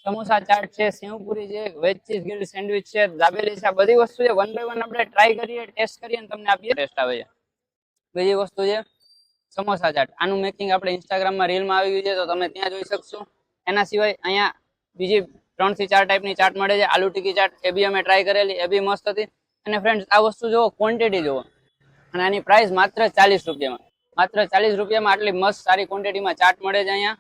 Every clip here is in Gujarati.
સમોસા ચાટ છે, સેવપુરી છે, વેજ ચીઝ ગ્રીલ સેન્ડવિચ છે, દાબેલી છે, આ બધી વસ્તુ છે વન બાય વન આપણે ટ્રાય કરીએ, ટેસ્ટ કરીએ અને તમને આપીએ ટેસ્ટ આવે છે. બીજી વસ્તુ છે સમોસા ચાટ. આનું મેકિંગ આપણે ઇન્સ્ટાગ્રામમાં રીલમાં આવી ગયું છે તો તમે ત્યાં જોઈ શકશો. એના સિવાય અહીંયા બીજી 3 થી 4 ટાઈપની ચાટ મળે છે. આલુ ટિક્કી ચાટ એ બી અમે ટ્રાય કરેલી, એ બી મસ્ત હતી. અને ફ્રેન્ડ્સ આ વસ્તુ જુઓ, ક્વોન્ટિટી જુઓ, અને આની પ્રાઇસ માત્ર 40 રૂપિયામાં. માત્ર 40 રૂપિયામાં આટલી મસ્ત સારી ક્વોન્ટિટીમાં ચાટ મળે છે અહીંયા.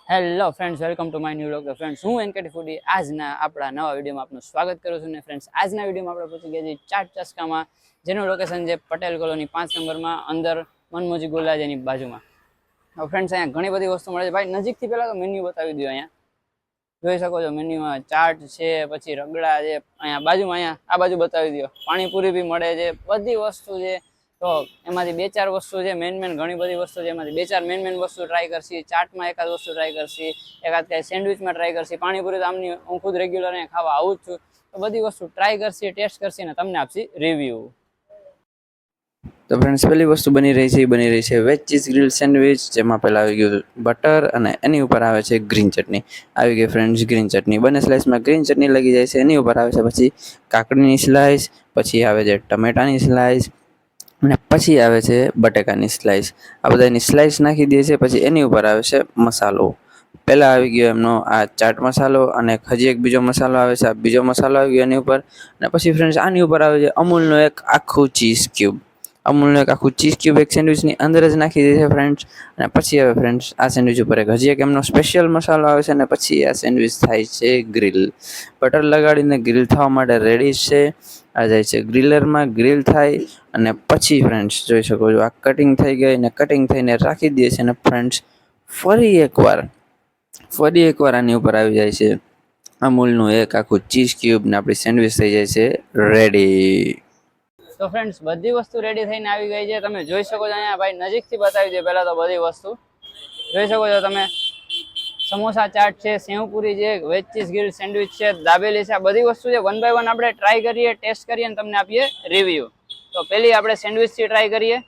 Hello friends, welcome to my new vlog. Friends, હું એનકેટી ફૂડી આજના આપણા નવા વિડીયોમાં આપનું સ્વાગત કરું છું. ને ફ્રેન્ડ્સ, આજના વિડીયોમાં આપણે પહોંચી ગયા છીએ ચાટ ચસ્કામાં, જેનું લોકેશન છે પટેલ કોલોની 5 નંબરમાં, અંદર મનમોજી ગોલા જેની બાજુમાં. ફ્રેન્ડ્સ, અહીંયા ઘણી બધી વસ્તુ મળે છે. ભાઈ નજીકથી પહેલા તો મેન્યુ બતાવી દો. અહીંયા જોઈ શકો છો મેન્યુમાં ચાટ છે, પછી રગડા છે, અહીંયા બાજુમાં અહીંયા આ બાજુ બતાવી દો, પાણીપુરી બી મળે છે, બધી વસ્તુ છે. તો એમાંથી 2-4 વસ્તુ છે મેન ઘણી બધી વસ્તુ છે, એમાંથી 2-4 મેન વસ્તુ ટ્રાય કરશી. ચાટમાં એકાદ વસ્તુ ટ્રાય કરશી, એકાદ કઈ સેન્ડવિચમાં ટ્રાય કરશી. પાણીપુરી તો આમની હું ખુદ રેગ્યુલર અહીંયા ખાવા આવું જ છું, તો બધી વસ્તુ ટ્રાય કરશી, ટેસ્ટ કરશી ને તમને આપશી રિવ્યુ. તો ફ્રેન્ડ્સ, પહેલી વસ્તુ બની રહી છે વેજ ચીઝ ગ્રીલ સેન્ડવિચ, જેમાં પહેલાં આવી ગયું બટર અને એની ઉપર આવે છે ગ્રીન ચટણી. આવી ગઈ ફ્રેન્ડ્સ ગ્રીન ચટણી, બંને સ્લાઇસમાં ગ્રીન ચટણી લગી જાય છે. એની ઉપર આવે છે પછી કાકડીની સ્લાઇસ, પછી આવે છે ટમેટાની સ્લાઇસ, અને પછી આવે છે બટેકાની સ્લાઇસ. આ બધાની સ્લાઇસ નાખી દે છે. પછી એની ઉપર આવે છે મસાલો. પહેલાં આવી ગયો એમનો આ ચાટ મસાલો, અને હજી એક બીજો મસાલો આવે છે. આ બીજો મસાલો આવી ગયો એની ઉપર. અને પછી ફ્રેન્ડ્સ આની ઉપર આવે છે અમૂલનો એક આખું ચીઝ ક્યુબ. અમૂલનું એક આખું ચીઝ ક્યુબ એક સેન્ડવિચની અંદર જ નાખી દે છે ફ્રેન્ડ્સ. અને પછી હવે ફ્રેન્ડ્સ આ સેન્ડવિચ ઉપર હજી એક એમનો સ્પેશિયલ મસાલો આવે છે. અને પછી આ સેન્ડવિચ થાય છે ગ્રીલ. બટર લગાડીને ગ્રીલ થવા માટે રેડી છે. આ જાય છે ગ્રીલરમાં, ગ્રીલ થાય અને પછી ફ્રેન્ડ્સ જોઈ શકો છો આ કટિંગ થઈ ગઈ, ને કટિંગ થઈને રાખી દે છે. અને ફ્રેન્ડ્સ ફરી એકવાર આની ઉપર આવી જાય છે અમૂલનું એક આખું ચીઝ ક્યુબ, ને આપણી સેન્ડવિચ થઈ જાય છે રેડી. તો ફ્રેન્ડ્સ બધી વસ્તુ રેડી થઈને આવી ગઈ છે. તમે જોઈ શકો છો અહીંયા ભાઈ નજીકથી બતાવી દે પહેલા તો બધી વસ્તુ જોઈ શકો છો તમે. સમોસા ચાટ છે, સેવપુરી છે, વેજ ચીઝ ગ્રીલ સેન્ડવિચ છે, દાબેલી છે, આ બધી વસ્તુ છે વન બાય વન આપણે ટ્રાય કરીએ, ટેસ્ટ કરીએ અને તમને આપીએ રિવ્યુ. તો પહેલી આપણે સેન્ડવિચથી ટ્રાય કરીએ.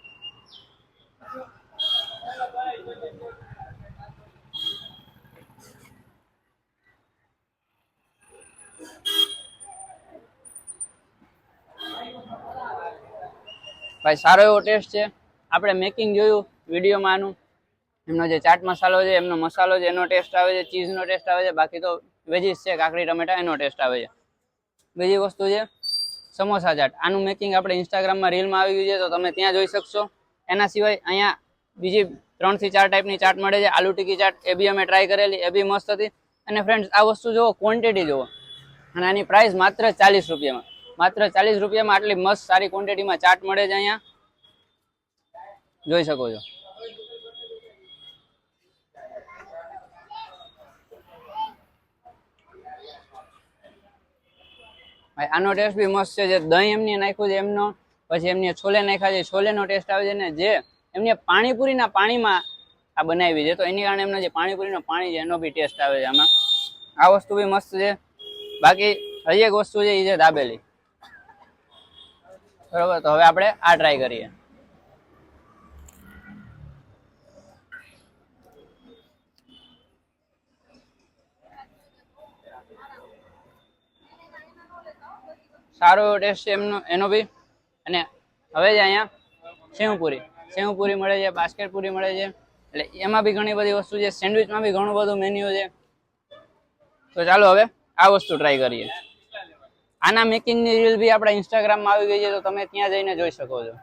ભાઈ સારો એવો ટેસ્ટ છે. આપણે મેકિંગ જોયું વિડીયોમાં આનું, એમનો જે ચાટ મસાલો છે, એમનો મસાલો છે, એનો ટેસ્ટ આવે છે, ચીઝનો ટેસ્ટ આવે છે, બાકી તો વેજીસ છે, કાકડી ટમેટા, એનો ટેસ્ટ આવે છે. બીજી વસ્તુ છે સમોસા ચાટ. આનું મેકિંગ આપણે ઇન્સ્ટાગ્રામમાં રીલમાં આવી ગયું છે તો તમે ત્યાં જોઈ શકશો. એના સિવાય અહીંયા બીજી 3 થી 4 ટાઈપની ચાટ મળે છે. આલુ ટિક્કી ચાટ એ બી અમે ટ્રાય કરેલી, એ બી મસ્ત હતી. અને ફ્રેન્ડ્સ આ વસ્તુ જુઓ, ક્વોન્ટિટી જુઓ, અને આની પ્રાઇસ માત્ર 40 રૂપિયામાં. માત્ર 40 રૂપિયામાં આટલી મસ્ત સારી ક્વોન્ટિટીમાં ચાટ મળે છે. અહીંયા જોઈ શકો છો. આનો ટેસ્ટ બી મસ્ત છે. જે દહીં એમની નાખ્યું છે એમનો, પછી એમની છોલે નાખ્યા છે, છોલેનો ટેસ્ટ આવે છે. ને જે એમની પાણીપુરીના પાણીમાં આ બનાવી છે, તો એની કારણે એમનો જે પાણીપુરીનો પાણી છે એનો બી ટેસ્ટ આવે છે આમાં. આ વસ્તુ બી મસ્ત છે. બાકી હજી એક વસ્તુ છે, એ છે દાબેલી. બરોબર, તો હવે આપણે આ ટ્રાય કરીએ. સારો એવો ટેસ્ટ છે એનો બી. અને હવે છે અહીંયા સેવપુરી મળે છે, બાસ્કેટ પૂરી મળે છે, એટલે એમાં બી ઘણી બધી વસ્તુ છે. સેન્ડવિચમાં બી ઘણું બધું મેન્યુ છે. તો ચાલો હવે આ વસ્તુ ટ્રાય કરીએ. આના મેકિંગની રીલ બી આપણા ઇન્સ્ટાગ્રામમાં આવી ગઈ છે તો તમે ત્યાં જઈને જોઈ શકો છો.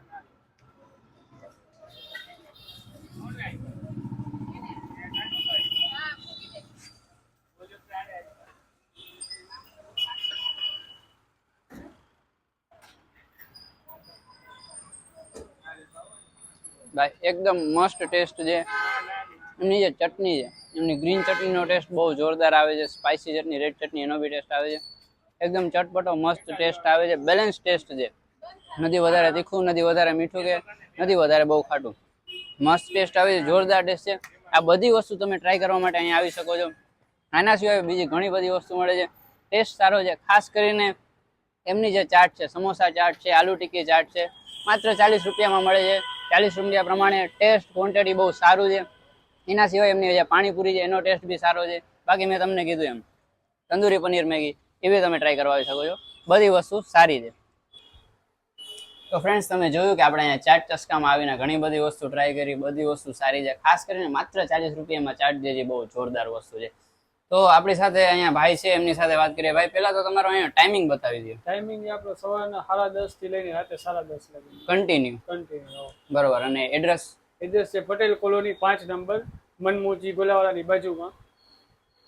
ભાઈ એકદમ મસ્ત ટેસ્ટ છે. એમની જે ચટણી છે, એમની ગ્રીન ચટણીનો ટેસ્ટ બહુ જોરદાર આવે છે. સ્પાઇસી ચટણી, રેડ ચટણી, એનો બી ટેસ્ટ આવે છે. એકદમ ચટપટો મસ્ત ટેસ્ટ આવે છે. બેલેન્સ ટેસ્ટ છે. નથી વધારે તીખું, નથી વધારે મીઠું, કે નથી વધારે બહુ ખાટું. મસ્ત ટેસ્ટ આવે છે, જોરદાર ટેસ્ટ છે. આ બધી વસ્તુ તમે ટ્રાય કરવા માટે અહીંયા આવી શકો છો. આના સિવાય બીજી ઘણી બધી વસ્તુ મળે છે. ટેસ્ટ સારો છે. ખાસ કરીને એમની જે ચાટ છે, સમોસા ચાટ છે, આલુ ટિક્કી ચાટ છે, માત્ર 40 રૂપિયામાં મળે છે. 40 રૂપિયા પ્રમાણે ટેસ્ટ, ક્વોન્ટિટી બહુ સારું છે. એના સિવાય એમની જે પાણીપુરી છે એનો ટેસ્ટ બી સારો છે. બાકી મેં તમને કીધું એમ તંદૂરી પનીર મેગી એવી તમે ટ્રાય કરવા આવી શકો છો, બધી વસ્તુ સારી છે. તો ફ્રેન્ડ્સ તમે જોયું કે આપણે અહીંયા ચાટ ચસ્કામાં આવીને ઘણી બધી વસ્તુ ટ્રાય કરી, બધી વસ્તુ સારી છે. ખાસ કરીને માત્ર 40 રૂપિયામાં ચાટ જે બહુ જોરદાર વસ્તુ છે. તો આપણી સાથે અહીંયા ભાઈ છે, એમની સાથે વાત કરીએ. ભાઈ પહેલા તો તમારો અહીંયા ટાઈમિંગ બતાવી દો. ટાઈમિંગ આપણો સવારના 10:30 થી લઈને રાતે 10:30 લગી કન્ટિન્યુ. કન્ટિન્યુ. બરોબર. અને એડ્રેસ? એડ્રેસ છે પટેલ કોલોની 5 નંબર, મનમોજી ગોલાવાળાની બાજુમાં.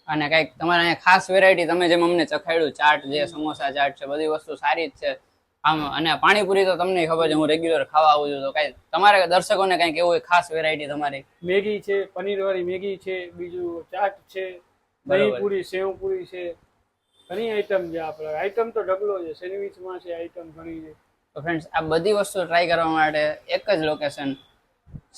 અને કઈક તમારે અહીંયા ખાસ વેરાયટી તમે જેમ અમને ચખાડ્યું, ચાટ જે સમોસા ચાટ છે, બધી વસ્તુ સારી જ છે આમ. અને પાણીપુરી તો તમને ખબર છે, હું રેગ્યુલર ખાવા આવું છું. તો કઈ તમારે દર્શકોને કઈક એવું ખાસ વેરાયટી તમારી? મેગી છે, પનીર વાળી મેગી છે, બીજું ચાટ છે, દહીં પૂરી, સેવ પૂરી છે, ઘણી આઈટમ છે. આપણે આઈટમ તો ઢગલો છે, સેન્ડવિચમાં છે આઈટમ ઘણી છે. તો ફ્રેન્ડ્સ આ બધી વસ્તુ ટ્રાય કરવા માટે એક જ લોકેશન,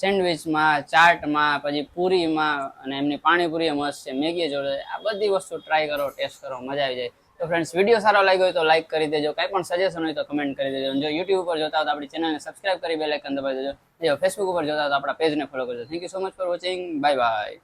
સેન્ડવિચમાં, ચાટમાં, પછી પૂરીમાં, અને એમની પાણીપુરી મસ્ત છે, મેગી જોડે. આ બધી વસ્તુ ટ્રાય કરો, ટેસ્ટ કરો, મજા આવી જાય. તો ફ્રેન્ડ્સ વિડીયો સારો લાગ્યો હોય તો લાઈક કરી દેજો, કાંઈ પણ સજેશન હોય તો કમેન્ટ કરી દેજો. જો યુટ્યુબ ઉપર જોતા હો તો આપણી ચેનલને સબસ્ક્રાઇબ કરી બેલ આઇકન દબાવી દેજો. જો ફેસબુક ઉપર જોતા હો તો આપણા પેજને ફોલો કરજો. Thank you so much for watching. Bye bye.